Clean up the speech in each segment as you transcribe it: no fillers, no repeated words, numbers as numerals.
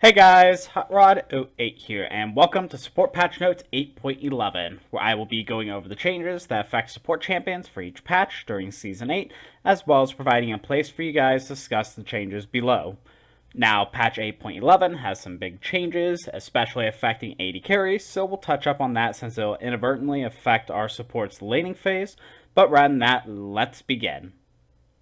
Hey guys, Hat.Rod08 here, and welcome to Support Patch Notes 8.11, where I will be going over the changes that affect support champions for each patch during Season 8, as well as providing a place for you guys to discuss the changes below. Now, Patch 8.11 has some big changes, especially affecting AD carries, so we'll touch up on that since it will inadvertently affect our support's laning phase, but rather than that, let's begin.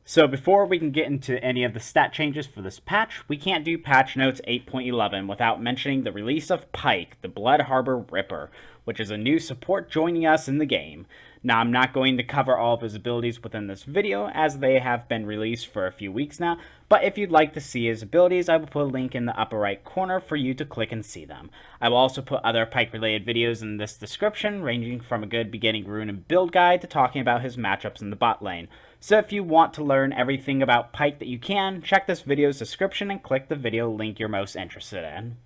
So before we can get into any of the stat changes for this patch, we can't do Patch Notes 8.11 without mentioning the release of Pyke, the Blood Harbor Ripper, which is a new support joining us in the game. Now, I'm not going to cover all of his abilities within this video, as they have been released for a few weeks now, but if you'd like to see his abilities, I will put a link in the upper right corner for you to click and see them. I will also put other Pyke-related videos in this description, ranging from a good beginning rune and build guide to talking about his matchups in the bot lane. So if you want to learn everything about Pyke that you can, check this video's description and click the video link you're most interested in.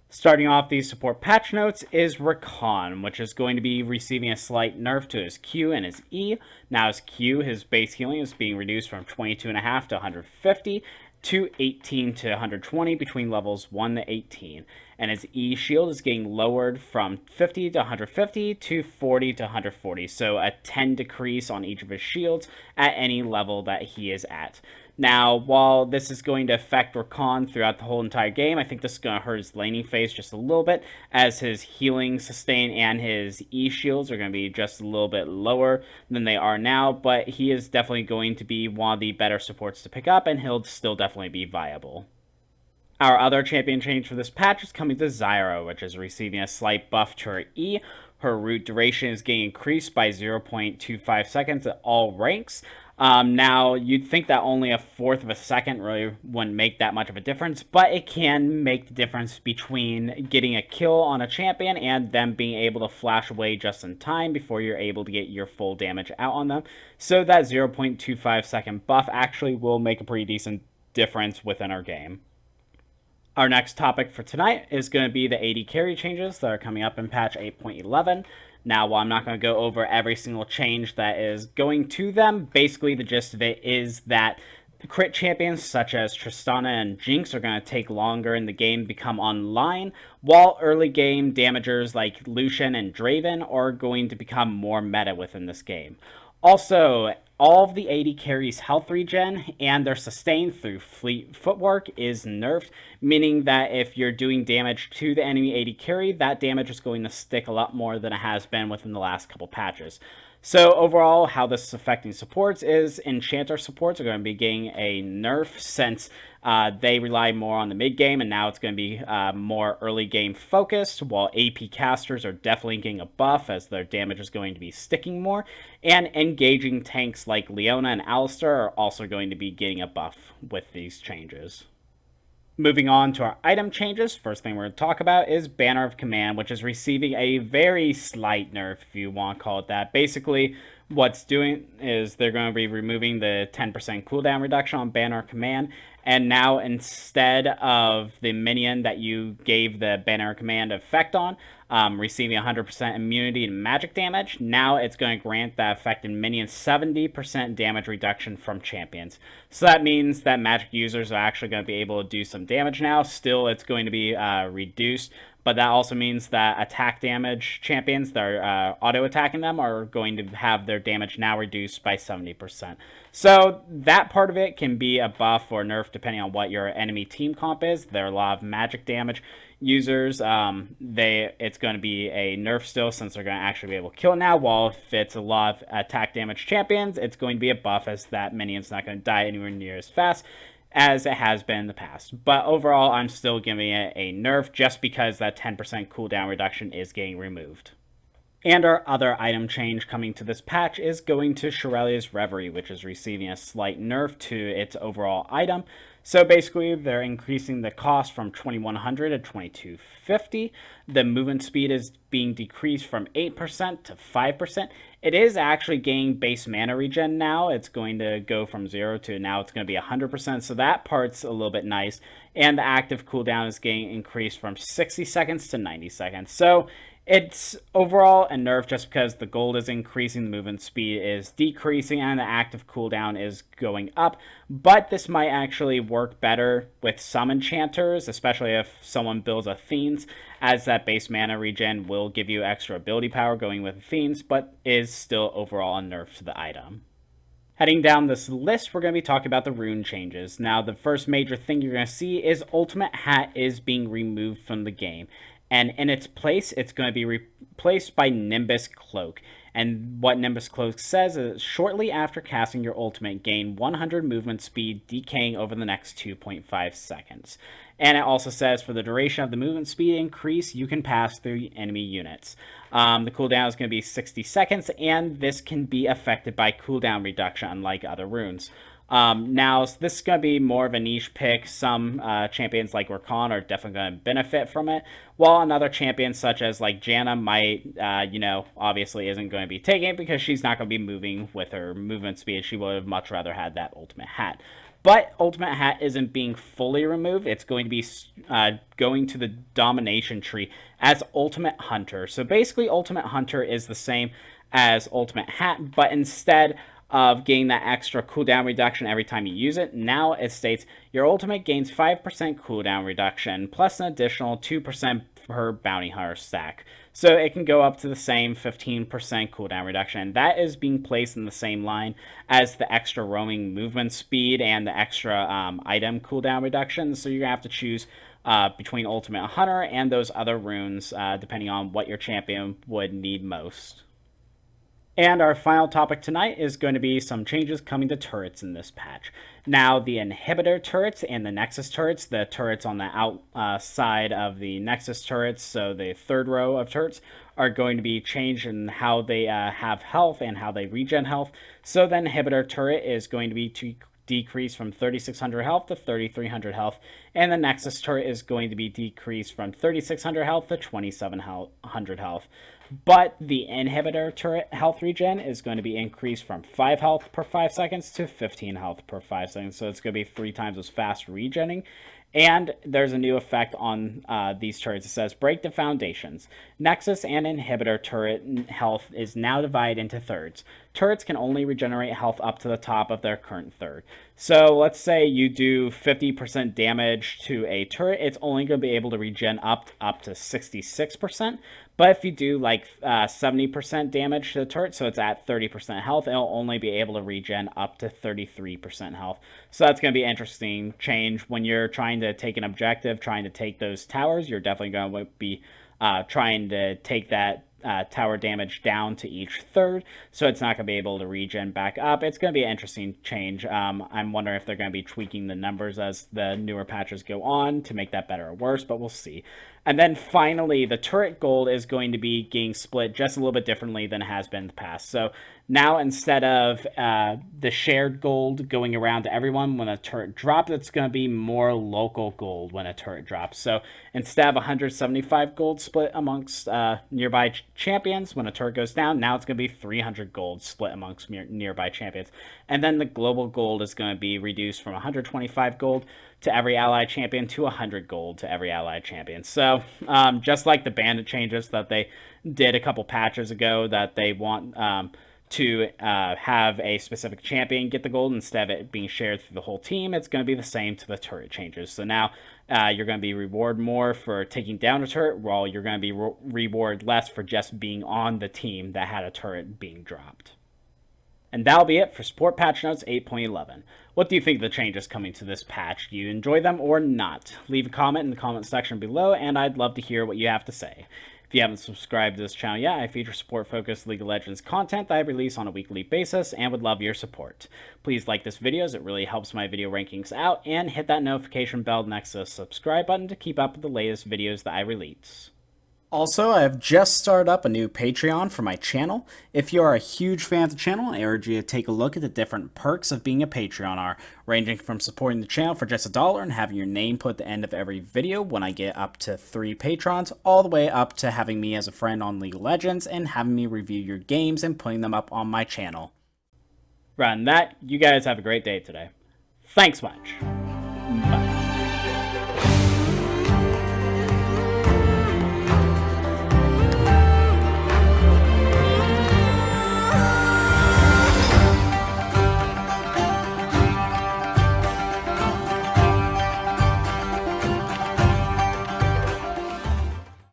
Starting off these support patch notes is Rakan, which is going to be receiving a slight nerf to his Q and his E. Now his Q, his base healing, is being reduced from 22.5 to 150 to 18 to 120 between levels 1 to 18. And his E shield is getting lowered from 50 to 150 to 40 to 140. So a 10 decrease on each of his shields at any level that he is at. Now, while this is going to affect Rakan throughout the whole entire game, I think this is going to hurt his laning phase just a little bit, as his healing, sustain, and his E shields are going to be just a little bit lower than they are now, but he is definitely going to be one of the better supports to pick up, and he'll still definitely be viable. Our other champion change for this patch is coming to Zyra, which is receiving a slight buff to her E. Her root duration is getting increased by 0.25 seconds at all ranks. Now, you'd think that only a fourth of a second really wouldn't make that much of a difference, but it can make the difference between getting a kill on a champion and them being able to flash away just in time before you're able to get your full damage out on them. So that 0.25 second buff actually will make a pretty decent difference within our game. Our next topic for tonight is going to be the AD carry changes that are coming up in patch 8.11. Now, while I'm not going to go over every single change that is going to them, basically the gist of it is that crit champions such as Tristana and Jinx are going to take longer in the game to become online, while early game damagers like Lucian and Draven are going to become more meta within this game. Also, all of the AD carries' health regen and their sustain through fleet footwork is nerfed, meaning that if you're doing damage to the enemy AD carry, that damage is going to stick a lot more than it has been within the last couple patches. So overall, how this is affecting supports is Enchanter supports are going to be getting a nerf since they rely more on the mid game, and now it's going to be more early game focused, while AP casters are definitely getting a buff as their damage is going to be sticking more, and engaging tanks like Leona and Alistar are also going to be getting a buff with these changes. Moving on to our item changes, first thing we're going to talk about is Banner of Command, which is receiving a very slight nerf, if you want to call it that. Basically, what's doing is they're going to be removing the 10% cooldown reduction on Banner of Command, and now instead of the minion that you gave the Banner of Command effect on, receiving 100% immunity to magic damage, now it's going to grant that affected minion 70% damage reduction from champions. So that means that magic users are actually going to be able to do some damage now. Still, it's going to be reduced, but that also means that attack damage champions that are auto-attacking them are going to have their damage now reduced by 70%. So that part of it can be a buff or nerf depending on what your enemy team comp is. There are a lot of magic damage users. It's going to be a nerf still since they're going to actually be able to kill it now, while if it's a lot of attack damage champions, it's going to be a buff as that minion's not going to die anywhere near as fast as it has been in the past. But overall, I'm still giving it a nerf just because that 10% cooldown reduction is getting removed. And our other item change coming to this patch is going to Shurelya's Reverie, which is receiving a slight nerf to its overall item. So basically, they're increasing the cost from 2100 to 2250. The movement speed is being decreased from 8% to 5%. It is actually gaining base mana regen now. It's going to go from 0 to now it's going to be 100%, so that part's a little bit nice. And the active cooldown is getting increased from 60 seconds to 90 seconds. So It's overall a nerf just because the gold is increasing, the movement speed is decreasing, and the active cooldown is going up. But this might actually work better with some enchanters, especially if someone builds Athenes, as that base mana regen will give you extra ability power going with Athenes, but is still overall a nerf to the item. Heading down this list, we're going to be talking about the rune changes. Now, the first major thing you're going to see is Ultimate Hat is being removed from the game. And in its place, it's going to be replaced by Nimbus Cloak. And what Nimbus Cloak says is, shortly after casting your ultimate, gain 100 movement speed, decaying over the next 2.5 seconds. And it also says, for the duration of the movement speed increase, you can pass through enemy units. The cooldown is going to be 60 seconds, and this can be affected by cooldown reduction, unlike other runes. Now, this is going to be more of a niche pick. Some champions like Rakan are definitely going to benefit from it, while another champion such as like Janna might, obviously isn't going to be taking it because she's not going to be moving with her movement speed. She would have much rather had that Ultimate Hat. But Ultimate Hat isn't being fully removed. It's going to be going to the Domination tree as Ultimate Hunter. So basically, Ultimate Hunter is the same as Ultimate Hat, but instead of getting that extra cooldown reduction every time you use it, now it states your ultimate gains 5% cooldown reduction plus an additional 2% per bounty hunter stack. So it can go up to the same 15% cooldown reduction. That is being placed in the same line as the extra roaming movement speed and the extra item cooldown reduction. So you're going to have to choose between Ultimate Hunter and those other runes depending on what your champion would need most. And our final topic tonight is going to be some changes coming to turrets in this patch. Now, the inhibitor turrets and the Nexus turrets, the turrets on the outside of the Nexus turrets, so the third row of turrets, are going to be changed in how they have health and how they regen health. So the inhibitor turret is going to be decreased from 3600 health to 3300 health, and the Nexus turret is going to be decreased from 3600 health to 2700 health. But the inhibitor turret health regen is going to be increased from 5 health per 5 seconds to 15 health per 5 seconds, so it's going to be 3 times as fast regenning. And there's a new effect on these turrets. It says, break the foundations. Nexus and inhibitor turret health is now divided into thirds. Turrets can only regenerate health up to the top of their current third. So let's say you do 50% damage to a turret, it's only going to be able to regen up to 66%. But if you do like 70% damage to the turret, so it's at 30% health, it'll only be able to regen up to 33% health. So that's going to be an interesting change. When you're trying to take an objective, trying to take those towers, you're definitely going to be trying to take that tower damage down to each third, so it's not going to be able to regen back up. It's going to be an interesting change. I'm wondering if they're going to be tweaking the numbers as the newer patches go on to make that better or worse, but we'll see. And then finally, the turret gold is going to be getting split just a little bit differently than it has been in the past. So now, instead of the shared gold going around to everyone when a turret drops, it's going to be more local gold when a turret drops. So instead of 175 gold split amongst nearby champions when a turret goes down, now it's going to be 300 gold split amongst nearby champions. And then the global gold is going to be reduced from 125 gold to every allied champion to 100 gold to every allied champion. So just like the bandit changes that they did a couple patches ago, that they want to have a specific champion get the gold instead of it being shared through the whole team, it's going to be the same to the turret changes. So now you're going to be rewarded more for taking down a turret, while you're going to be rewarded less for just being on the team that had a turret being dropped. And that'll be it for Support Patch Notes 8.11. What do you think of the changes coming to this patch? Do you enjoy them or not? Leave a comment in the comment section below, and I'd love to hear what you have to say. If you haven't subscribed to this channel yet, I feature support-focused League of Legends content that I release on a weekly basis and would love your support. Please like this video as it really helps my video rankings out, and hit that notification bell next to the subscribe button to keep up with the latest videos that I release. Also, I have just started up a new Patreon for my channel. If you are a huge fan of the channel, I urge you to take a look at the different perks of being a Patreoner, ranging from supporting the channel for just $1 and having your name put at the end of every video when I get up to 3 patrons, all the way up to having me as a friend on League of Legends and having me review your games and putting them up on my channel. Rather than that, you guys have a great day today. Thanks much.